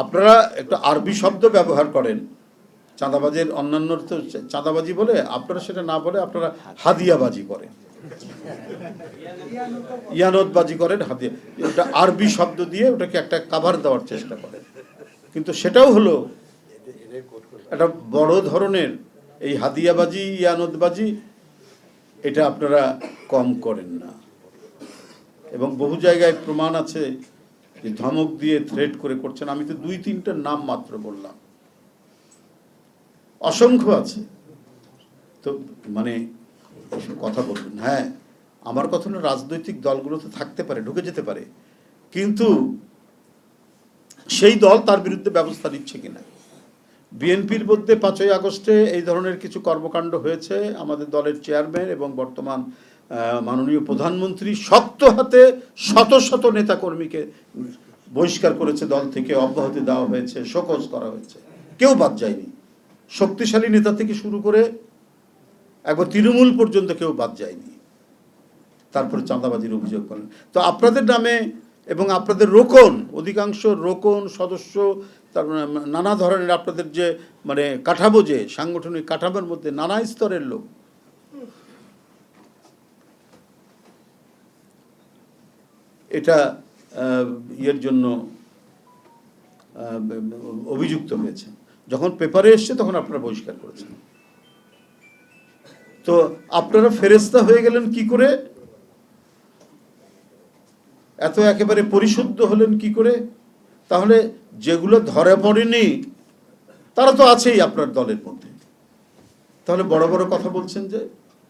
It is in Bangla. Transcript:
আপনারা একটা আরবি শব্দ ব্যবহার করেন চাঁদাবাজির, অন্যান্য তো চাঁদাবাজি বলে, আপনারা সেটা না বলে আপনারা হাদিয়াবাজি করেন, ইয়ানতবাজি করেন, হাদিয়া, ওটা আরবি শব্দ দিয়ে ওটাকে একটা কাভার দেওয়ার চেষ্টা করেন। কিন্তু সেটাও হলো একটা বড় ধরনের এই হাদিয়াবাজি, ইয়ানতবাজি, এটা আপনারা কম করেন না। এবং বহু জায়গায় প্রমাণ আছে যে ধমক দিয়ে থ্রেট করে করছেন। আমি তো 2-3টার নাম মাত্র বললাম, অসংখ্য আছে। তো মানে কথা বলবেন, হ্যাঁ আমার কথা হলো রাজনৈতিক দলগুলো তো থাকতে পারে, ঢুকে যেতে পারে, কিন্তু সেই দল তার বিরুদ্ধে ব্যবস্থা নিচ্ছে কিনা। বিএনপির মধ্যে 5ই আগস্টে এই ধরনের কিছু কর্মকাণ্ড হয়েছে, আমাদের দলের চেয়ারম্যান এবং বর্তমান মাননীয় প্রধানমন্ত্রী শক্ত হাতে শত শত নেতাকর্মীকে বহিষ্কার করেছে, দল থেকে অব্যাহতি দেওয়া হয়েছে, শোকজ করা হয়েছে, কেউ বাদ যায়নি। শক্তিশালী নেতা থেকে শুরু করে একবার তৃণমূল পর্যন্ত কেউ বাদ যায়নি। তারপরে চাঁদাবাজির অভিযোগ করেন। তো আপনাদের নামে এবং আপনাদের রোকন, অধিকাংশ রোকন সদস্য, তার নানা ধরনের আপনাদের যে মানে কাঠামো, যে সাংগঠনিক কাঠামোর মধ্যে নানা স্তরের লোক, এটা ইয়ের জন্য অভিযুক্ত হয়েছে। যখন পেপারে এসছে তখন আপনারা বহিষ্কার করেছেন। তো আপনারা ফেরেশতা হয়ে গেলেন কি করে, এত একেবারে পরিশুদ্ধ হলেন কি করে? তাহলে যেগুলো ধরা পড়েনি তারা তো আছেই আপনার দলের মধ্যে, তাহলে বড় বড় কথা বলছেন যে